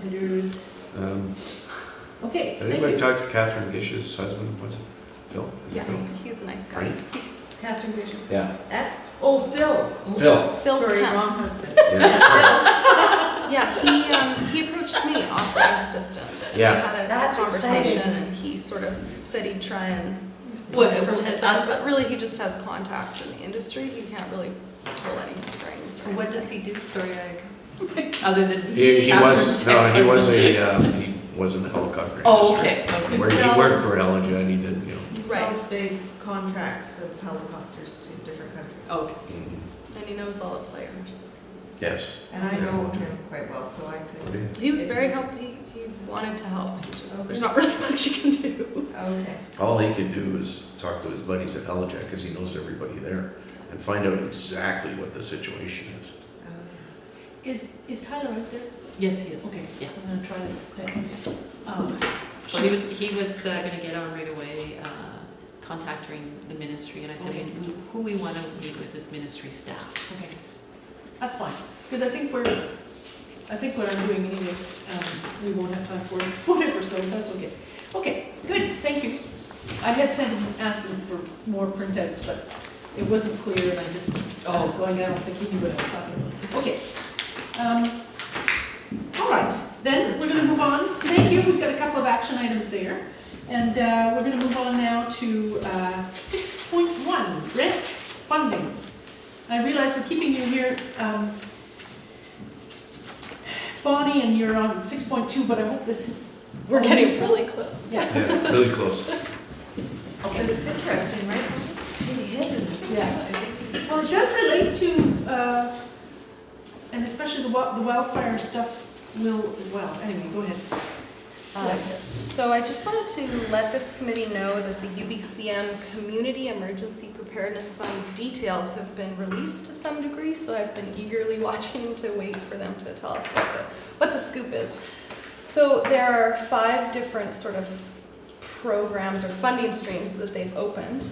bidders. Okay, Did thank anybody you. talk to Catherine Gish's husband? Was it Phil? Is it Yeah, Phil? he's a nice guy. Right? Catherine Gracious. Yeah. That's, oh, Phil. Phil. Phil Sorry, Kemp. wrong husband. Yeah. Yeah, he approached me offering assistance. Yeah. We had a That's conversation exciting. and he sort of said he'd try and What, pull from what his has- end, but really he just has contacts in the industry. He can't really pull any strings or What does anything. he do? Sorry, other than He was, Catherine's no, he was ex-husband? he was in the helicopter Oh, industry. okay, okay. Where he worked for Helen, he did, you know. He Right. sells big contracts of helicopters to different countries. Okay. Mhm. And he knows all the players. Yes. And I know him quite well, so I Oh, could. yeah. He was very helpful. He wanted to help. He just, there's not really much he can do. Okay. All he could do is talk to his buddies at Helijack, because he knows everybody there, and find out exactly what the situation is. Okay. Is Tyler out there? Yes, he is. Okay, Yeah. I'm gonna try this. So he was gonna get on right away, contacting the ministry, and I said, Okay. who we wanna meet with is ministry staff. Okay, that's fine, because I think what I'm doing anyway, we won't have time for it, whatever, so that's okay. Okay, good, thank you. I had sent him asking for more printouts, but it wasn't clear, and I was going, I don't think he knew what I was talking about. Okay. All right, then we're gonna move on. Thank you, we've got a couple of action items there. And we're gonna move on now to 6.1, grant funding. I realize we're keeping you here, Bonnie, and you're on 6.2, but I hope this is. We're getting really close. Yeah. Yeah, really close. But it's interesting, right? Really hidden. Yeah. Well, it does relate to, and especially the wildfire stuff will as well. Anyway, go ahead. So I just wanted to let this committee know that the UBCM Community Emergency Preparedness Fund details have been released to some degree, so I've been eagerly watching to wait for them to tell us what the scoop is. So there are 5 different sort of programs or funding streams that they've opened.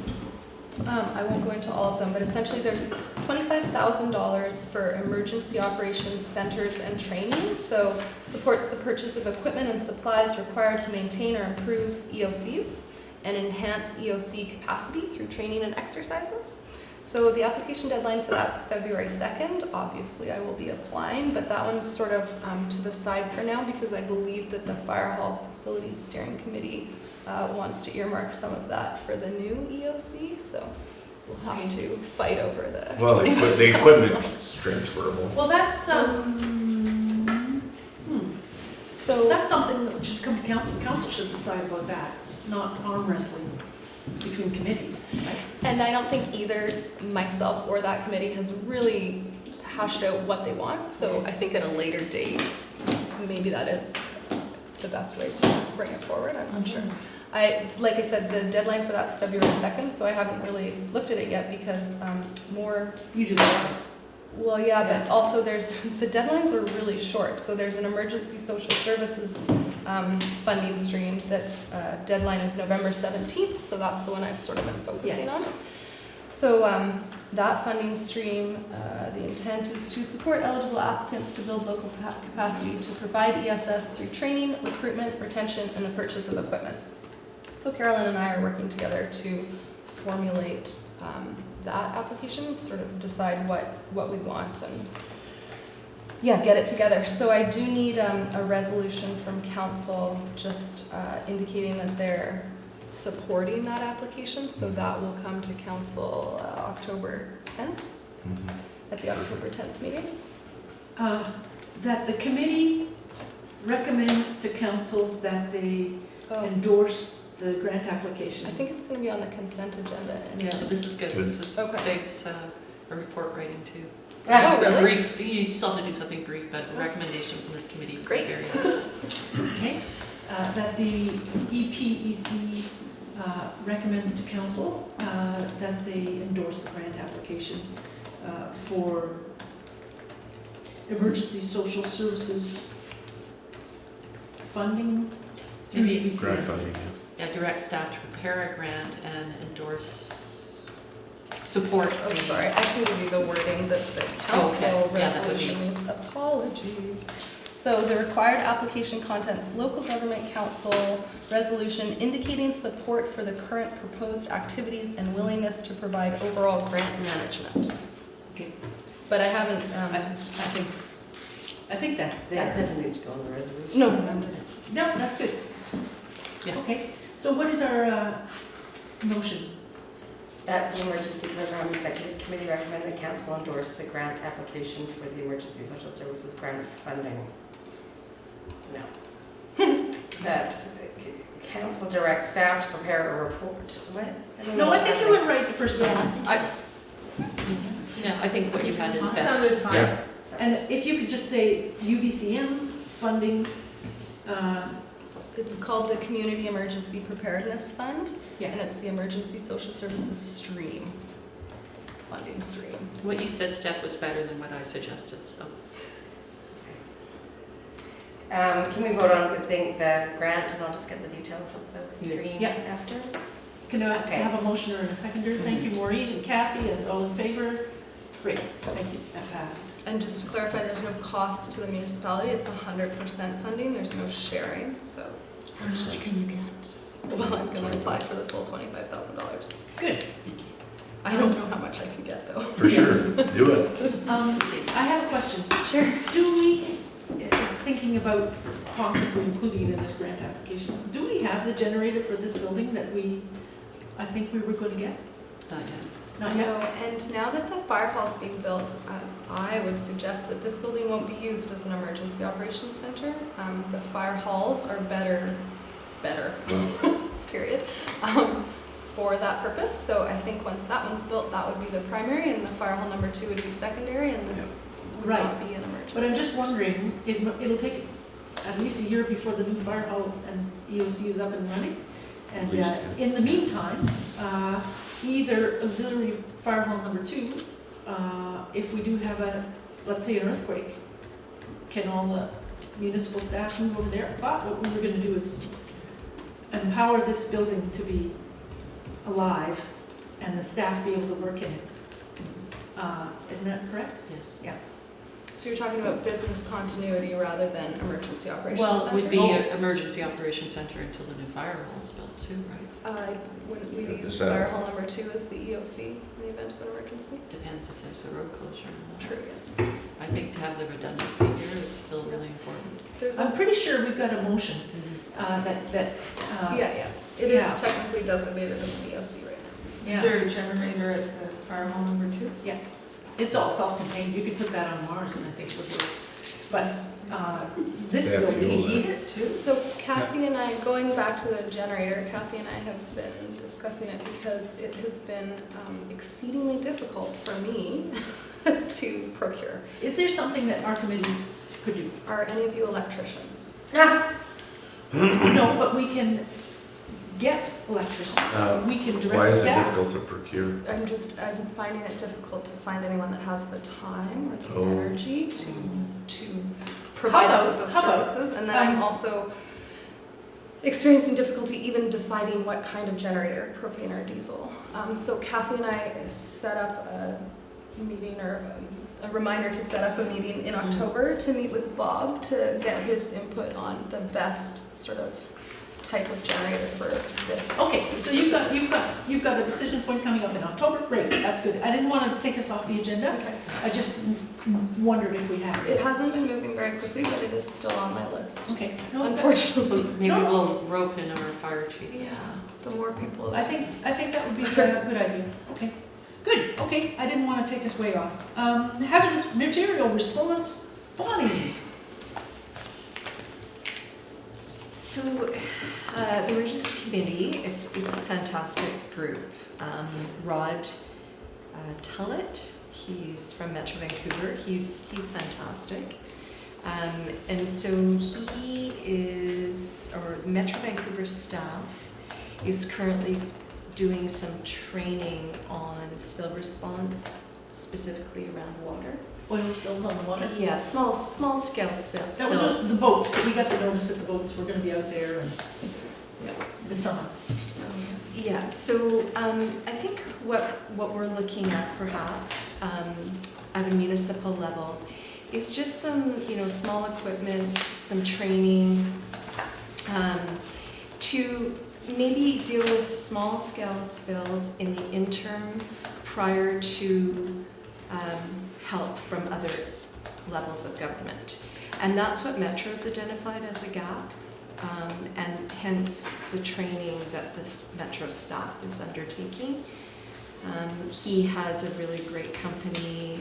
I won't go into all of them, but essentially there's $25,000 for emergency operations centers and training, so supports the purchase of equipment and supplies required to maintain or improve EOCs and enhance EOC capacity through training and exercises. So the application deadline for that's February 2nd. Obviously I will be applying, but that one's sort of to the side for now because I believe that the Fire Hall Facilities Steering Committee wants to earmark some of that for the new EOC, so we'll have to fight over the. Well, the equipment's transferable. Well, that's, So that's something that should come to council. Council should decide about that, not arm wrestling between committees, right? And I don't think either myself or that committee has really hashed out what they want, so I think at a later date, maybe that is the best way to bring it forward, I'm not sure. Like I said, the deadline for that's February 2nd, so I haven't really looked at it yet because more, You just, well, yeah, but also the deadlines are really short, so there's an emergency social services funding stream that's, deadline is November 17th, so that's the one I've sort of been focusing on. So that funding stream, the intent is to support eligible applicants to build local capacity to provide ESS through training, recruitment, retention, and the purchase of equipment. So Carolyn and I are working together to formulate that application, sort of decide what we want and get it together. So I do need a resolution from council just indicating that they're supporting that application, so that will come to council October 10th, at the October 10th meeting. that the committee recommends to council that they endorse the grant application. I think it's going to be on the consent agenda. Yeah, this is good. This is, Okay. saves a report writing too. Oh, A really? brief, you still have to do something brief, but a recommendation from this committee. would be Great. very helpful. Okay, that the EPEC recommends to council that they endorse the grant application for emergency social services funding through Maybe- EPEC. Grant funding, Yeah, direct staff to prepare a grant and endorse, support. Oh, the- sorry, I can give you the wording that the council Okay, yeah, that would be- resolution needs. Apologies. So the required application contents, local government council resolution indicating support for the current proposed activities and willingness to provide overall grant management. Okay. But I haven't, I think that's there. That doesn't need to go in the resolution. no, I'm just, No, that's good. Yeah. Okay, so what is our motion? That the Emergency Program Executive Committee recommend the council endorse the grant application for the Emergency Social Services grant funding. No. That council directs staff to prepare a report. What? don't know No, I what's think you happening. went right the first time. Yeah, I think what you had is That best. sounded fine. Yeah. And if you could just say UBCM funding, it's called the Community Emergency Preparedness Fund. Yeah. And it's the Emergency Social Services stream, funding stream. What you said, Steph, was better than what I suggested, so. Can we vote on the grant, and I'll just get the details of the stream Yeah. after? can I Okay. have a motion or a seconder? Thank you, Maureen and Kathy, and all in favor? Great, thank you, that passes. And just to clarify, there's no cost to the municipality, it's 100% funding, there's no sharing, so. How much can you get? Well, I'm gonna apply for the full $25,000. Good. I don't know how much I can get though. For sure, do it. I have a question. Sure. Do we, thinking about possibly including it in this grant application, do we have the generator for this building that I think we were going to get? Not yet. Not No, yet? and now that the fire hall's being built, I would suggest that this building won't be used as an emergency operations center. The fire halls are better, period, for that purpose. So I think once that one's built, that would be the primary, and the fire hall number 2 would be secondary, and this would Right. not be an emergency. But I'm just wondering, it'll take at least a year before the new fire hall and EOC is up and running. And At least, in the meantime, either auxiliary fire hall number 2, if we do have let's say an earthquake, can all the municipal staff move over there? I thought what we were gonna do is empower this building to be alive and the staff be able to work in it. Isn't that correct? Yes. So you're talking about business continuity rather than emergency operations Well, center? it would be an emergency operations center until the new fire hall's built too, right? Wouldn't we The use setup. fire hall number 2 as the EOC in the event of an emergency? Depends if there's a road closure or not. True, yes. I think to have the redundancy here is still really important. There's I'm also, pretty sure we've got a motion yeah, it is yeah. technically designated as an EOC right now. yeah. Is there a generator at the fire hall number 2? It's all self-contained, you could put that on Mars and I think it would work. But this They have building, fuel Heat there. it too? So Kathy and I, going back to the generator, Kathy and I have been discussing it because it has been exceedingly difficult for me to procure. is there something that our committee could do? Are any of you electricians? No, but we can get electricians, we can Why direct is it staff. difficult to procure? I'm finding it difficult to find anyone that has the time or the Oh. energy to provide us with those How about, services. And then I'm also experiencing difficulty even deciding what kind of generator, propane or diesel. So Kathy and I set up a meeting or a reminder to set up a meeting in October to meet with Bob to get his input on the best sort of type of generator for this. Okay, so you've got a decision point coming up in October, great, that's good. I didn't want to take us off the agenda, Okay. I just wondered if we had It it. hasn't been moving very quickly, but it is still on my list. Okay, no, Unfortunately. Maybe No. we'll rope in our fire chief. Yeah, the more people. I think that would be a good idea, okay. Good, okay, I didn't want to take us way off. Hazardous material response, Bonnie. So, the emergency committee, it's a fantastic group. Rod Tullett, he's from Metro Vancouver. He's fantastic. And so he is, or Metro Vancouver staff is currently doing some training on spill response, specifically around water. Oil spills on the water. Yeah, small scale spills. That was just the boats, we got the notice that the boats were gonna be out there and, this summer. Yeah, so I think what we're looking at perhaps at a municipal level is just some, small equipment, some training, to maybe deal with small scale spills in the interim prior to help from other levels of government. And that's what Metro's identified as a gap, and hence the training that this Metro staff is undertaking. He has a really great company,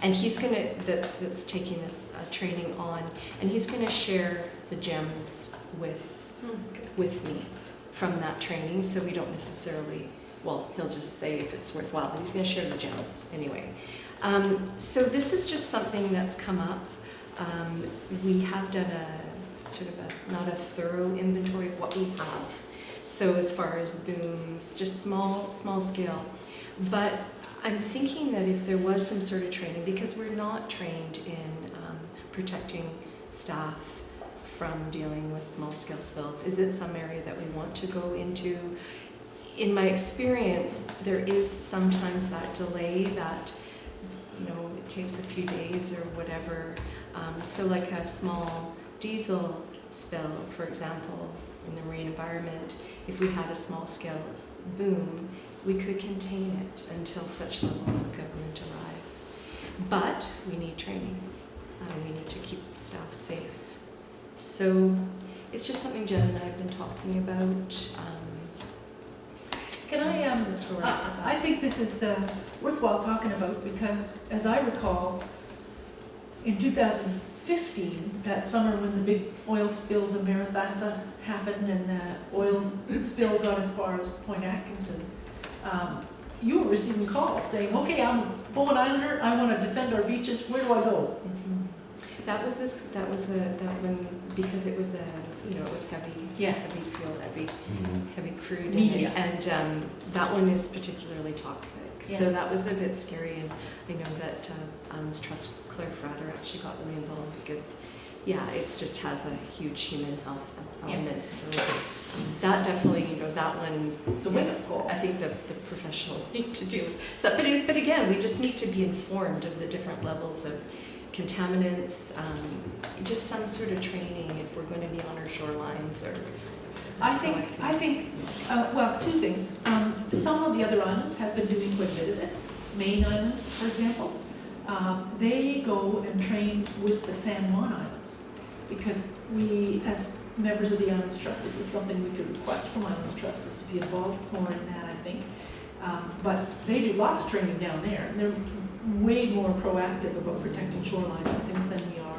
and he's that's taking this training on, and he's gonna share the gems with me from that training, so we don't necessarily, well, he'll just say if it's worthwhile, but he's gonna share the gems anyway. So this is just something that's come up. We have done a sort of not a thorough inventory of what we have. So as far as booms, just small scale. But I'm thinking that if there was some sort of training, because we're not trained in protecting staff from dealing with small scale spills, is it some area that we want to go into? In my experience, there is sometimes that delay that, it takes a few days or whatever. So like a small diesel spill, for example, in the marine environment, if we had a small scale boom, we could contain it until such levels of government arrive. But we need training. We need to keep staff safe. So it's just something Jen and I have been talking about. Can I, that's where we're at with that. I think this is worthwhile talking about, because as I recall, in 2015, that summer when the big oil spill, the Marathasa happened, and the oil spill got as far as Point Atkinson, you were receiving calls saying, okay, I'm Bowen Islander, I want to defend our beaches, where do I go? That was that one, because it was it was heavy. Yeah. It was heavy fuel, heavy crude. Media. And that one is particularly toxic. Yeah. So that was a bit scary, and I know that Islands Trust Claire Frater actually got really involved because, it just has a huge human health element. So that definitely, that one, The wake-up call. I think the professionals need to do. So, but again, we just need to be informed of the different levels of contaminants, just some sort of training if we're going to be on our shorelines, or. I think, well, two things. Some of the other islands have been doing quite a bit of this. Main Island, for example. They go and train with the San Juan Islands, because we, as members of the Islands Trust, this is something we could request from Islands Trust, is to be involved more in that, I think. But they do lots of training down there, and they're way more proactive about protecting shorelines and things than we are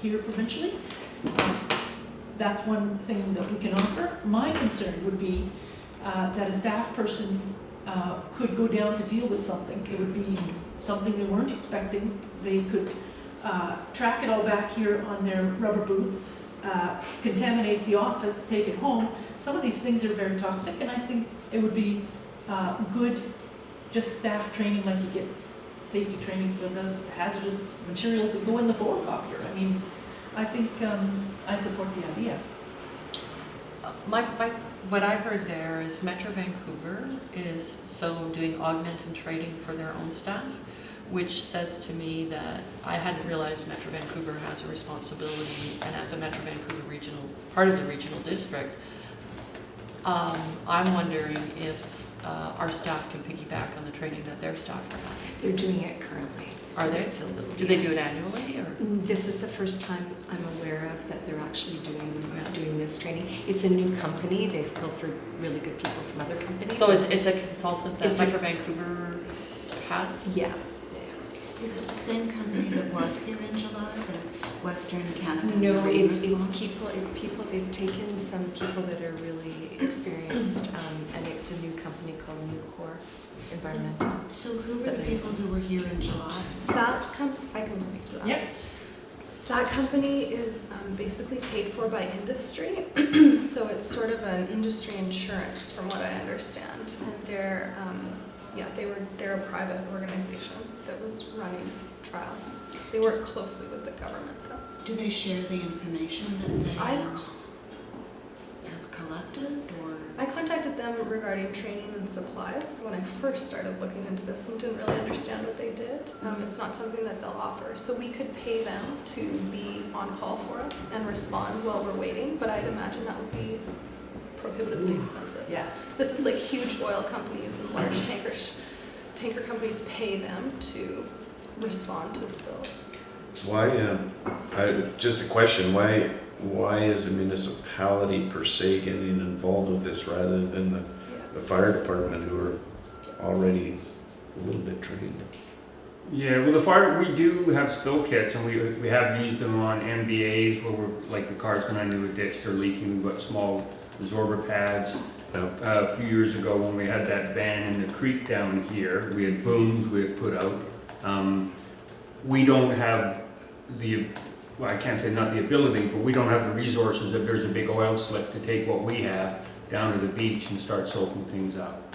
here provincially. That's one thing that we can offer. My concern would be that a staff person could go down to deal with something. It would be something they weren't expecting. They could track it all back here on their rubber boots, contaminate the office, take it home. Some of these things are very toxic, and I think it would be good just staff training, like you get safety training for the hazardous materials that go in the photocopier. I mean, I think I support the idea. What I heard there is Metro Vancouver is doing augment and training for their own staff, which says to me that I hadn't realized Metro Vancouver has a responsibility, and as a Metro Vancouver regional, part of the regional district, I'm wondering if our staff can piggyback on the training that their staff are having. They're doing it currently. Are they? It's a little, Do they do it annually, or? This is the first time I'm aware of that they're actually doing this training. It's a new company. They've pilfered really good people from other companies. So it's a consultant that It's a- Metro Vancouver has? Yeah. Is it the same company that was here in July, the Western Canada? No, it's Response? people. They've taken some people that are really experienced, and it's a new company called Nucor Environmental. So who were the people who were here in July? I can speak to that. Yep. That company is basically paid for by industry, so it's sort of an industry insurance, from what I understand. And they're a private organization that was running trials. They work closely with the government, though. Do they share the information that they I have collected, or? I contacted contacted them regarding training and supplies when I first started looking into this and didn't really understand what they did. It's not something that they'll offer. So we could pay them to be on call for us and respond while we're waiting, but I'd imagine that would be prohibitively expensive. Yeah. This is like huge oil companies and large tanker companies pay them to respond to spills. Why, just a question, why is a municipality per se getting involved with this rather than the fire department who are already a little bit trained? Yeah, well, the fire, we do have spill kits, and we have used them on MVAs where we're, like the car's going into a ditch, they're leaking, we've got small absorber pads. A few years ago when we had that ban in the creek down here, we had booms we had put out. We don't have well, I can't say not the ability, but we don't have the resources if there's a big oil slick to take what we have down to the beach and start soaking things up.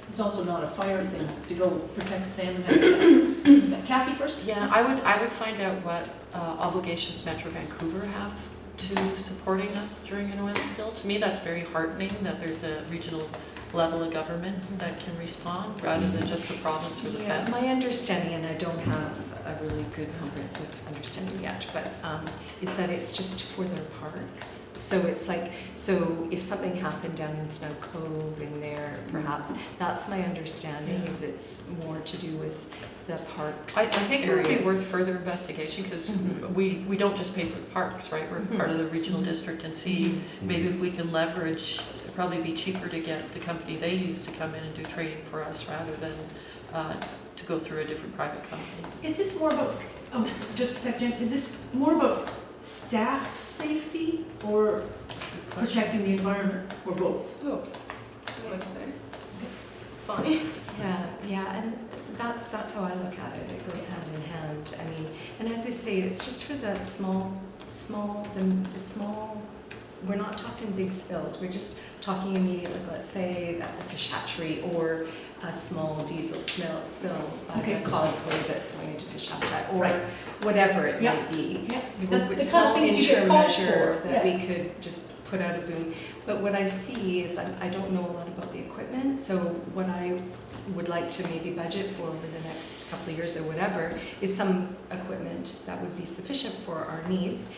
It's also not a fire thing to go protect the salmon habitat. Kathy first? Yeah, I would find out what obligations Metro Vancouver have to supporting us during an oil spill. To me, that's very heartening that there's a regional level of government that can respond rather than just the province or the Yeah, feds. my understanding, and I don't have a really good comprehensive understanding yet, but is that it's just for their parks. So it's like, so if something happened down in Snow Cove in there, perhaps, that's my understanding, is it's more to do with the parks I think it would be areas. worth further investigation because we don't just pay for the parks, right? We're part of the regional district and see maybe if we can leverage, it'd probably be cheaper to get the company they use to come in and do training for us rather than to go through a different private company. Is this more about, just a second, is this more about staff safety or protecting the environment, or both? Both, I would say. Bonnie? Yeah, and that's how I look at it. It goes hand in hand. I mean, and as I say, it's just for the small. We're not talking big spills. We're just talking immediately. Let's say at the fish hatchery or a small diesel spill Okay. the causeway that's going into fish habitat, or Right. whatever it Yeah. might be. Yeah. We The work with kind of small things you get interim called measure for, that yes. we could just put out a boom. But what I see is I don't know a lot about the equipment, so what I would like to maybe budget for over the next couple of years or whatever is some equipment that would be sufficient for our needs.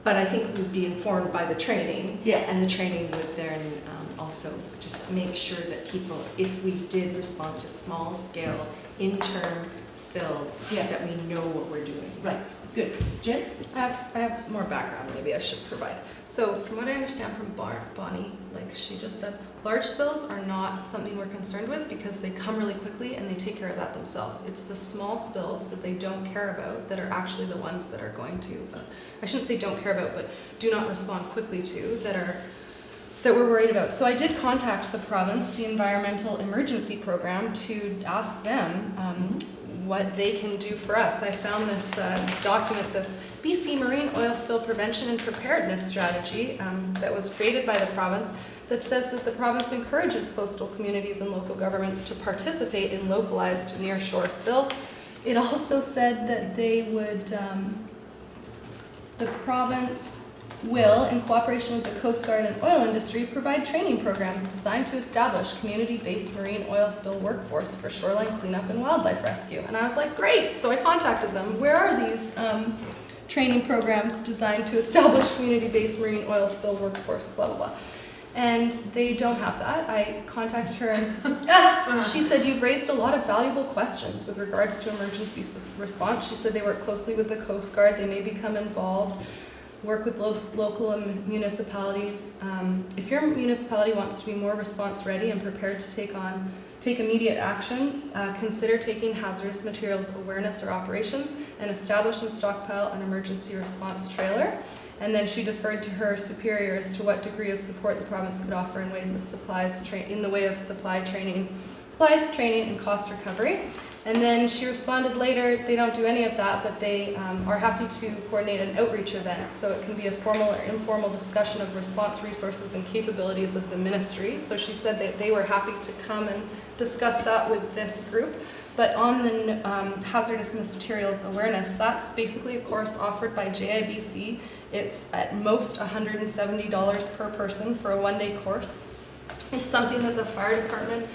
But I think we'd be informed by the training, Yeah. and the training would then also just make sure that people, if we did respond to small scale interim spills, Yeah. that we know what we're doing. Right, good. Jen? I have more background maybe I should provide. So from what I understand from Bonnie, like she just said, large spills are not something we're concerned with because they come really quickly and they take care of that themselves. It's the small spills that they don't care about that are actually the ones that are going to, I shouldn't say don't care about, but do not respond quickly to, that we're worried about. So I did contact the province, the Environmental Emergency Program, to ask them what they can do for us. I found this document, this BC Marine Oil Spill Prevention and Preparedness Strategy that was created by the province that says that the province encourages coastal communities and local governments to participate in localized near-shore spills. It also said that they would, the province will, in cooperation with the Coast Guard and oil industry, provide training programs designed to establish community-based marine oil spill workforce for shoreline cleanup and wildlife rescue. And I was like, great! So I contacted them. Where are these training programs designed to establish community-based marine oil spill workforce, blah, blah, blah. And they don't have that. I contacted her and she said, you've raised a lot of valuable questions with regards to emergency response. She said they work closely with the Coast Guard. They may become involved, work with local municipalities. If your municipality wants to be more response ready and prepared to take immediate action, consider taking hazardous materials awareness or operations and establish and stockpile an emergency response trailer. And then she deferred to her superior as to what degree of support the province could offer in ways of supplies training, and cost recovery. And then she responded later, they don't do any of that, but they are happy to coordinate an outreach event. So it can be a formal or informal discussion of response resources and capabilities of the ministry. So she said that they were happy to come and discuss that with this group. But on the hazardous materials awareness, that's basically a course offered by JIBC. It's at most $170 per person for a one-day course. It's something that the fire department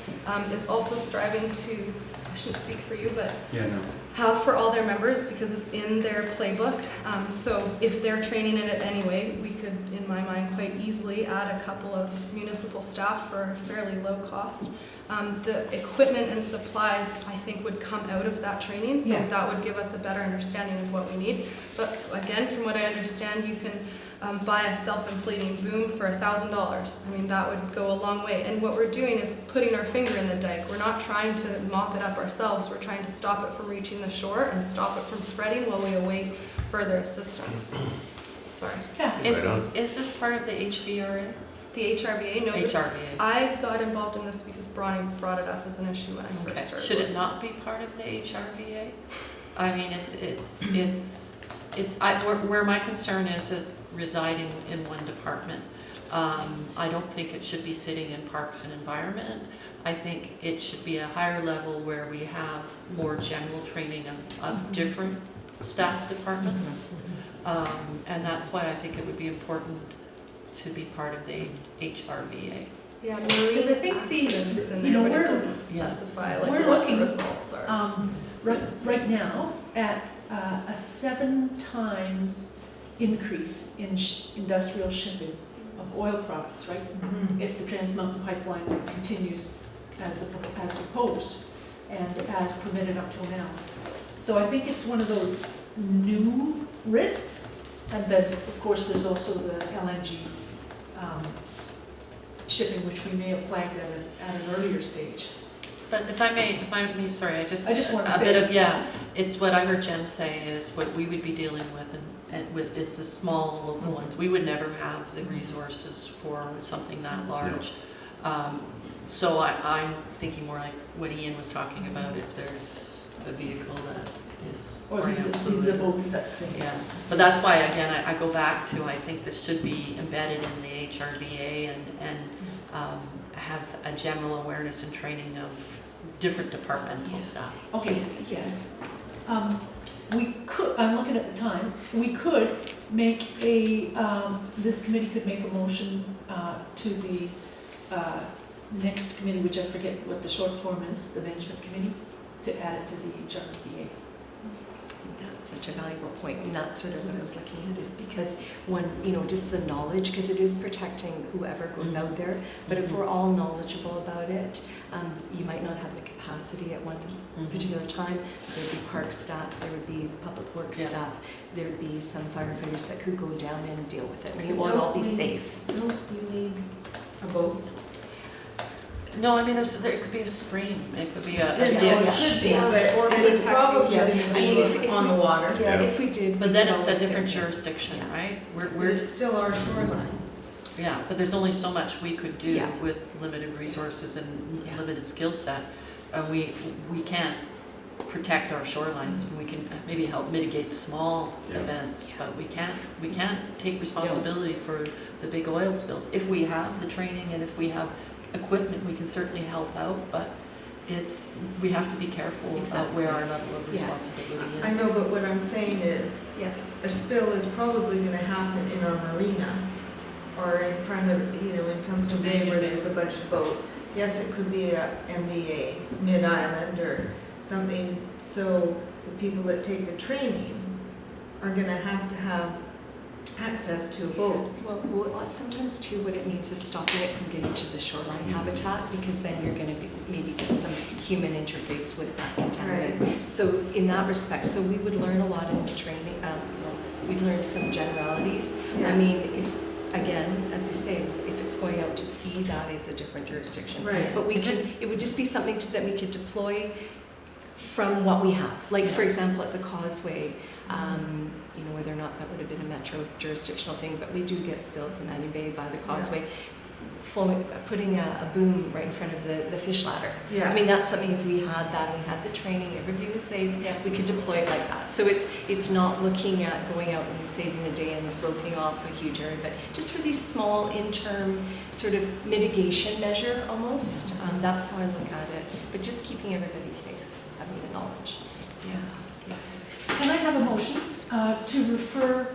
is also striving to, I shouldn't speak for you, but Yeah, no. have for all their members because it's in their playbook. So if they're training in it anyway, we could, in my mind, quite easily add a couple of municipal staff for a fairly low cost. The equipment and supplies, I think, would come out of that training, so Yeah. that would give us a better understanding of what we need. But again, from what I understand, you can buy a self-inflating boom for $1,000. I mean, that would go a long way. And what we're doing is putting our finger in the dike. We're not trying to mop it up ourselves. We're trying to stop it from reaching the shore and stop it from spreading while we await further assistance. Sorry. Kathy? Is, Right on. is this part of the HVRA? The HRBA, no, this, HRBA. I got involved in this because Bronnie brought it up as an issue when I Okay. first started. Should it not be part of the HRBA? I mean, where my concern is it residing in one department. I don't think it should be sitting in Parks and Environment. I think it should be a higher level where we have more general training of different staff departments. And that's why I think it would be important to be part of the HRBA. Yeah, Because I marine think accident is in you know, there, but it we're- doesn't Yeah. specify like We're what looking, the results are. right now at a 7 times increase in industrial shipping of oil products, right? If the Trans Mountain Pipeline continues as proposed and as permitted up till now. So I think it's one of those new risks. And then, of course, there's also the LNG shipping, which we may have flagged at an earlier stage. But if I may, sorry, I just want to a say- bit of, yeah, it's what I heard Jen say is what we would be dealing with and with is the small local ones. We would never have the resources for something that large. So I'm thinking more like what Ian was talking about, if there's a vehicle that is Or pouring these out are the fluid. boats that sink. Yeah, but that's why, again, I go back to, I think this should be embedded in the HRBA and have a general awareness and training of different departmental staff. Okay, yeah. We could, I'm looking at the time, we could make a, this committee could make a motion to the next committee, which I forget what the short form is, the management committee, to add it to the HRBA. That's such a valuable point, and that's sort of what I was looking at, is because one, just the knowledge, because it is protecting whoever goes out there, but if we're all knowledgeable about it, you might not have the capacity at one particular time. There'd be park staff, there would be public works Yeah. staff, there'd be some firefighters that could go down and deal with it, and it won't all be safe. Don't you need a boat? No, I mean, it could be a stream, it could be a It ditch. should be, Or but it's protecting, probably yes. just I mean, if on the water. Yeah, Yeah. if we did. But we then could it's a always different get- jurisdiction, Yeah. right? But We're, it's still our shoreline. yeah, but there's only so much we could do Yeah. with limited resources and Yeah. limited skill set. We can't protect our shorelines, we can maybe help mitigate small Yeah. events, but we can't take responsibility for the big oil spills. If we have the training and if we have equipment, we can certainly help out, but we have to be careful about Exactly. where our level of Yeah. responsibility is. I know, but what I'm saying is, Yes. a spill is probably gonna happen in our marina or in front of, in Tunstall Bay where there's a bunch of boats. Yes, it could be a MVA, Mid-Island or something, so the people that take the training are gonna have access to a boat. Well, sometimes too, what it means is stopping it from getting to the shoreline habitat, because then you're gonna maybe get some human interface with that contaminant. So in that respect, so we would learn a lot in the training, we'd learn some generalities. Yeah. I mean, again, as you say, if it's going out to sea, that is a different jurisdiction. Right. But it would just be something that we could deploy from what we have. Like, for example, at the Causeway, whether or not that would have been a metro jurisdictional thing, but we do get spills in Manning Bay by the Causeway, putting a boom right in front of the fish ladder. Yeah. I mean, that's something, if we had that and we had the training, everybody was safe, we could deploy it like that. So it's not looking at going out and saving the day and roping off a huge area, but just for these small interim sort of mitigation measure almost, that's how I look at it. But just keeping everybody safe, having the knowledge. Yeah. Can I have a motion to refer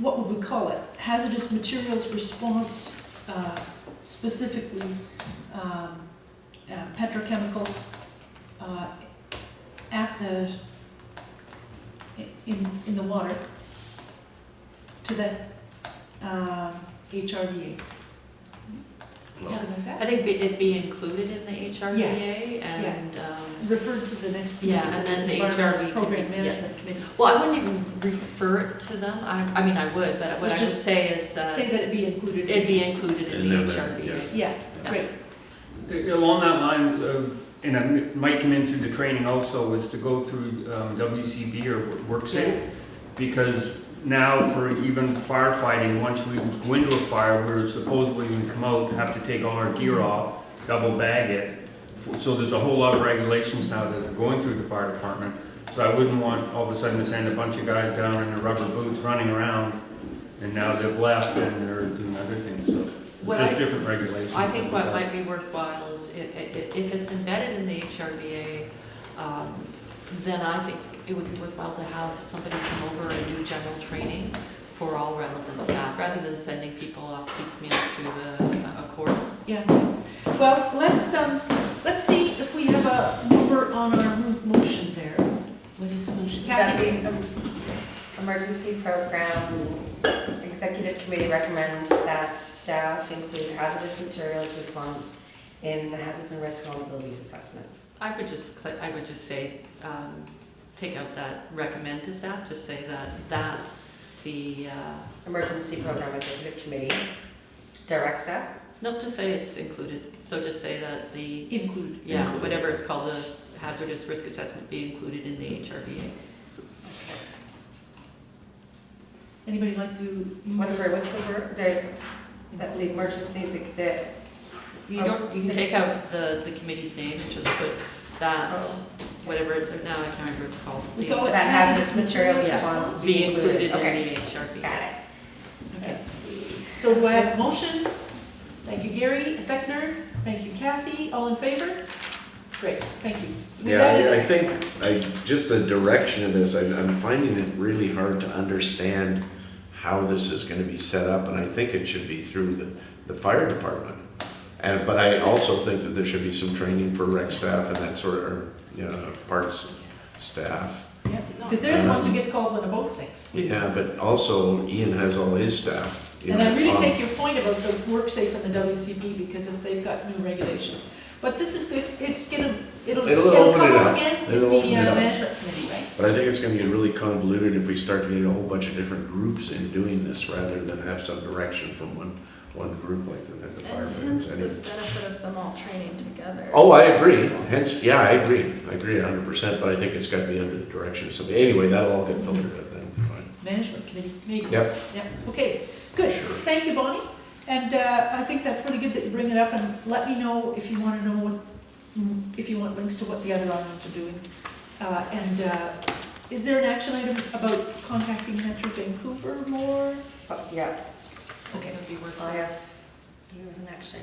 what would we call it? Hazardous materials response, specifically petrochemicals at the, in the water to the HRVA. Something like that? I think it be included in the HRVA and, Referred to the next. Yeah, and then the Environmental HRV could Program be- Management Committee. well, I wouldn't even refer it to them. I mean, I would, but what I would Just say is, Say that it be included. it'd be included in the In there, HRVA. Yeah, great. Along that line, and it might come in through the training also, is to go through WCB or WorkSafe. Because now for even firefighting, once we go into a fire, we're supposedly when we come out, have to take all our gear off, double bag it. So there's a whole lot of regulations now that are going through the fire department. So I wouldn't want all of a sudden to send a bunch of guys down in their rubber boots running around, and now they've left and they're doing other things, so What just I- different regulations. I think what might be worthwhile is if it's embedded in the HRVA, then I think it would be worthwhile to have somebody come over and do general training for all relevant staff, rather than sending people off piecemeal through a course. Yeah. Well, let's see if we have a mover on our motion there. What is the motion? That Kathy? the emergency program executive committee recommend that staff include hazardous materials response in the hazards and risk vulnerabilities assessment. I would just say, take out that recommend to staff, just say that the, Emergency program executive committee direct staff. no, just say it's included. So just say that the, Include. yeah, whatever it's called, the hazardous risk assessment be included in the HRVA. Anybody like to? What's the word, the emergency, the, You can take out the committee's name and just put that, whatever, now I can't remember what it's called. We call it that hazardous materials Yeah. response Be included in Okay, the HRVA. got it. Okay. So do I have a motion? Thank you, Gary. A seconder? Thank you, Kathy. All in favor? Great, thank you. Yeah, I think, just the direction of this, I'm finding it really hard to understand how this is gonna be set up, and I think it should be through the fire department. But I also think that there should be some training for rec staff and that sort of, or, parks staff. Yeah, because they're the ones who get called when a boat sinks. Yeah, but also Ian has all his staff. And I really take your point about the WorkSafe and the WCB, because if they've got new regulations. But this is good, it'll open come it up up. again in It'll the open it up. management committee, right? But I think it's gonna get really convoluted if we start to get a whole bunch of different groups in doing this, rather than have some direction from one group like the fire. And hence the benefit of them all training together. Oh, I agree, hence, yeah, I agree 100%, but I think it's gotta be under the direction of somebody. Anyway, that'll all get filtered out, that'll be fine. Management committee, maybe. Yep. Yep, okay, good. Sure. Thank you, Bonnie. And I think that's pretty good that you bring it up, and let me know if you want to know what, if you want links to what the other islands are doing. Is there an action item about contacting Metro Vancouver more? Yeah, Okay. That'd be I worthwhile. have, here's an action.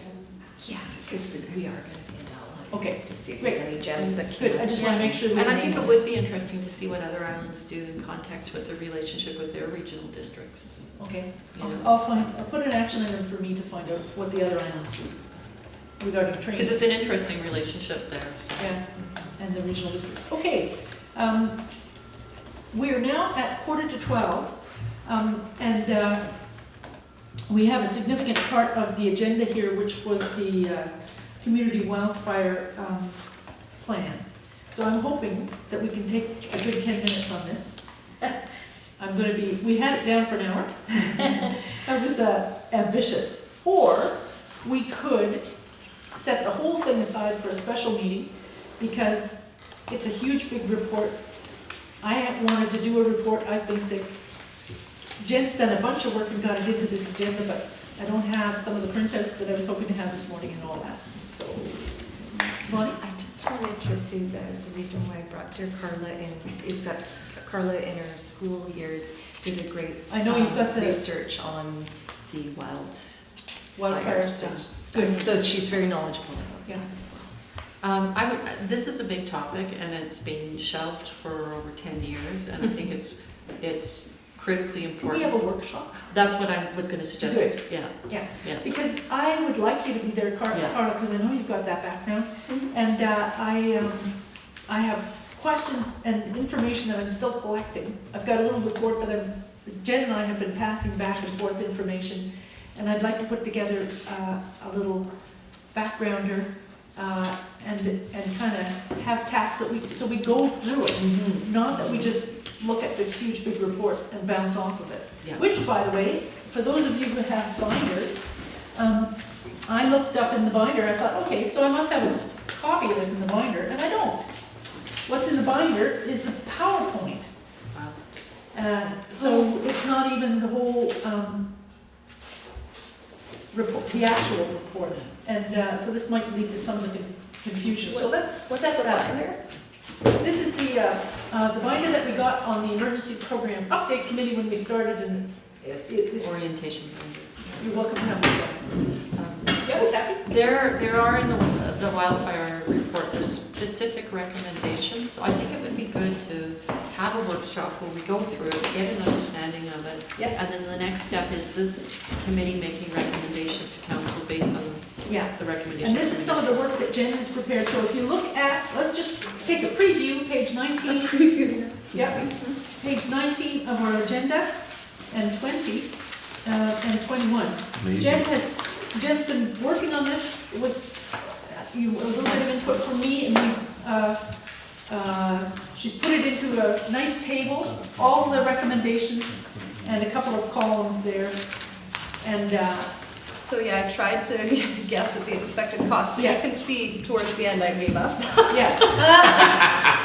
Yeah, because we are going to be in Allied. Okay, To see if there's any gems that good. I came. just want to make sure. And I think it would be interesting to see what other islands do in context with their relationship with their regional districts. Okay, You know? I'll put an action item for me to find out what the other islands do regarding training. Because it's an interesting relationship there, so. Yeah, and the regional districts. Okay, we are now at 11:45, and we have a significant part of the agenda here, which was the community wildfire plan. So I'm hoping that we can take a good 10 minutes on this. We had it down for an hour. I was ambitious. Or we could set the whole thing aside for a special meeting, because it's a huge, big report. I have wanted to do a report, I've been sick. Jen's done a bunch of work and got it into this agenda, but I don't have some of the printouts that I was hoping to have this morning and all that, so. Bonnie? I just wanted to say that the reason why I brought dear Carla in is that Carla in her school years did a great I know you've got the- research on the Wildfire wildfire stuff. stuff. Good. So she's very knowledgeable about Yeah. that as well. This is a big topic, and it's been shelved for over 10 years, and I think it's critically Can we have important. a workshop? That's what I was gonna suggest, Good. yeah. Yeah. Yeah. Because I would like you to be there, Carla, Yeah. because I know you've got that background. And I have questions and information that I'm still collecting. I've got a little report that Jen and I have been passing back and forth information, and I'd like to put together a little backgrounder and kind of have tasks so we go through it. Not that we just look at this huge big report and bounce off of it. Yeah. Which, by the way, for those of you who have binders, I looked up in the binder, I thought, okay, so I must have a copy of this in the binder, and I don't. What's in the binder is the PowerPoint. Wow. So it's not even the whole report, the actual report. And so this might lead to some of the confusion. So let's What's set the that. binder? This is the binder that we got on the Emergency Program Update Committee when we started, and it's, Orientation. you're welcome to have it. Yeah, Kathy? There are in the wildfire report the specific recommendations, so I think it would be good to have a workshop where we go through it, get an understanding of it. Yeah. And then the next step is this committee making recommendations to council based on Yeah. the recommendations. And this is some of the work that Jen has prepared, so if you look at, let's just take a preview, page 19. Preview. Yeah, page 19 of our agenda, and 20, and 21. Amazing. Jen's been working on this with you, a little bit of input from me, and she's put it into a nice table, all the recommendations, and a couple of columns there. And, So yeah, I tried to guess at the expected cost, but you Yeah. can see towards the end I gave up. yeah,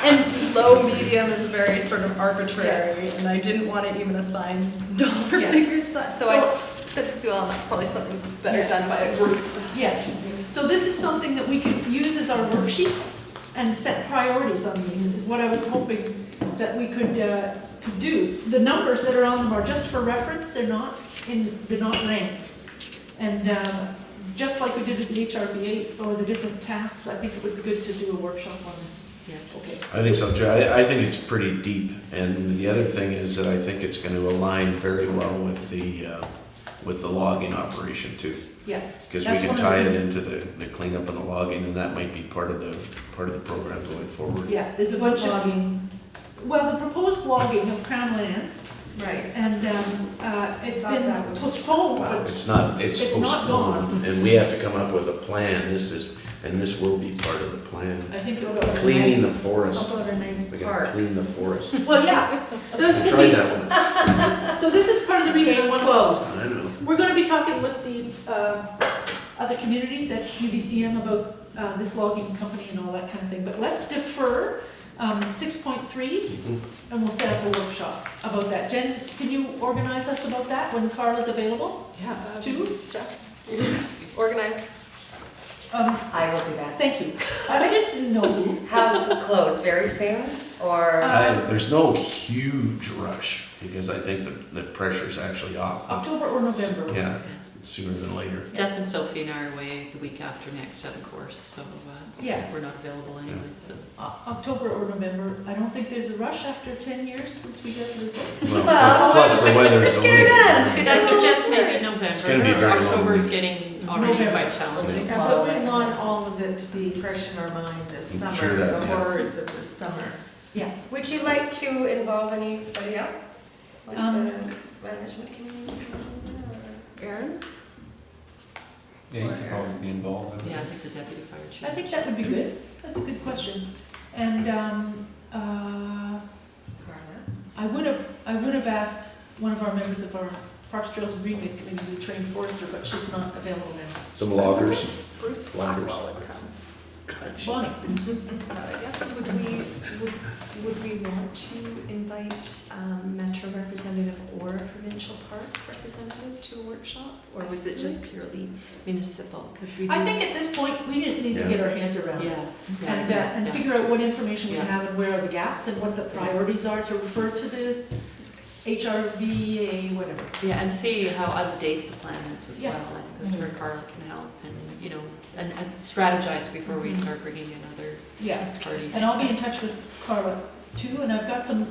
And low, medium is very sort of arbitrary, and I didn't want to even assign dollar Yeah. figures to it. So I said to Sue Ellen, that's probably something better Yeah. done by a group. yes. So this is something that we could use as our worksheet and set priorities on these, is what I was hoping that we could do. The numbers that are on them are just for reference, they're not ranked. And just like we did with the HRBA or the different tasks, I think it would be good to do a workshop on this. Yeah. Okay. I think so too. I think it's pretty deep. And the other thing is that I think it's gonna align very well with the logging operation too. Yeah. Because we That's can one of tie the it things. into the cleanup and the logging, and that might be part of the program going forward. Yeah, there's a bunch of, Logging, well, the proposed logging of Crown Lands, right. and it's Thought been that was- postponed, Wow, but it's not gone. postponed, and we have to come up with a plan. This will be part of the plan. I think it'll go. Cleaning the How forest. about a nice We gotta park? clean the forest. Well, yeah, those could Try be, that one. so this is part of the reason I want to Close. I know. We're going to be talking with the other communities at UBCM about this logging company and all that kind of thing, but let's defer 6.3 and we'll set up a workshop about that. Jen, can you organize us about that when Carla's available? Yeah. Two? Stuff. Organize. I will do that. Thank you. I just didn't know who. How close, very soon, or? There's no huge rush, because I think the pressure's actually off. October or November? Yeah, sooner than later. Steph and Sophie and I are away the week after next at a course, so Yeah. we're not available anyway, so. October or November. I don't think there's a rush after 10 years since we got the report. Well, plus the weather is let's get her done. only. I'd suggest maybe November. It's gonna be very long. October is getting already November. quite challenging. Yeah, but we want all of it to be fresh in our mind this I'm summer, sure that, the yeah. horrors of this summer. Yeah. Would you like to involve anybody else? Like Um, the management committee? Aaron? Yeah, you should probably be involved. Yeah, I think the deputy fire chief. I think that would be good. That's a good question. And Carla? I would have asked one of our members of our Parks, Trails, and Greenways Committee to train forester, but she's not available now. Some loggers. Bruce Loggers. Blackwell would come. Bonnie? Would we want to invite Metro representative or provincial parks representative to a workshop? Or was it just purely municipal? Because we do. I think at this point, we just need to Yeah. get our hands around it. Yeah. And figure out what information we Yeah. have and where are the gaps and what the priorities are to refer to the HRVA, whatever. Yeah, and see how out of date the plan is as Yeah. well. I think that's where Carla can help and, and strategize before we start bringing in other Yeah. parties. And I'll be in touch with Carla too, and I've got some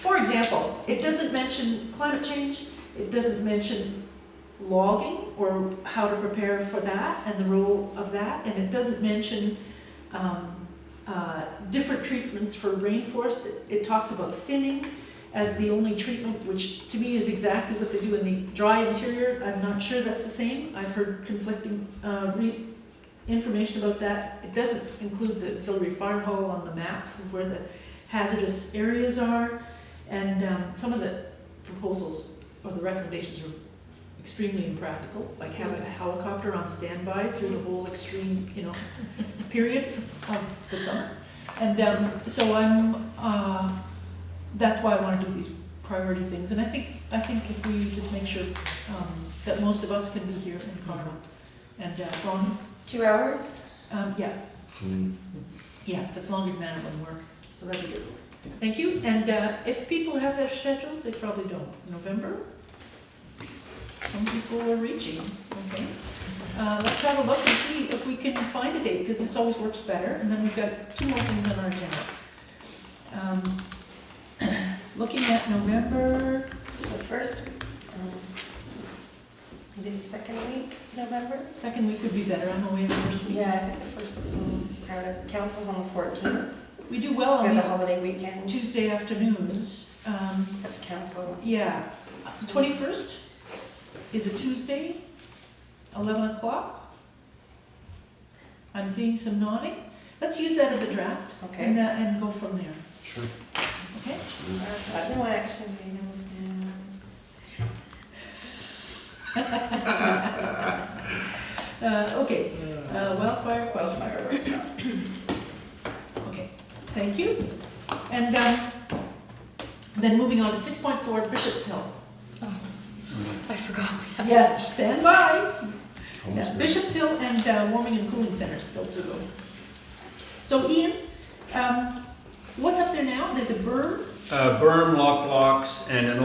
For example, it doesn't mention climate change, it doesn't mention logging or how to prepare for that and the role of that, and it doesn't mention different treatments for rainforest. It talks about thinning as the only treatment, which to me is exactly what they do in the dry interior. I'm not sure that's the same. I've heard conflicting information about that. It doesn't include the auxiliary fire hall on the maps of where the hazardous areas are. And some of the proposals or the recommendations are extremely impractical, like have a helicopter on standby through the whole extreme, period of the summer. And so that's why I want to do these priority things. And I think if we just make sure that most of us can be here in Carmel. And Ron? 2 hours? Yeah. Yeah, that's longer than that when work, so that'd be good. Thank you, and if people have their schedules, they probably don't. November? Some people are reaching, okay. Let's have a look and see if we can find a date, because this always works better, and then we've got 2 more things on our agenda. Looking at November, The first, it is second week, November? second week would be better, I'm away the first week. Yeah, I think the first looks a little crowded. Council's on the 14th. We do well It's on got the these holiday weekend. Tuesday afternoons. That's council. Yeah, 21st is a Tuesday, 11 o'clock. I'm seeing some nodding. Let's use that as a draft Okay. and go from there, Sure. okay? No action, items Okay, wildfire workshop. Okay, thank you. And then moving on to 6.4 Bishop's Hill. I forgot. Yeah, stand by. Almost Yeah, there. Bishop's Hill and Warming and Cooling Center still to go. So Ian, what's up there now? There's a berm? Berm, lock blocks, and an old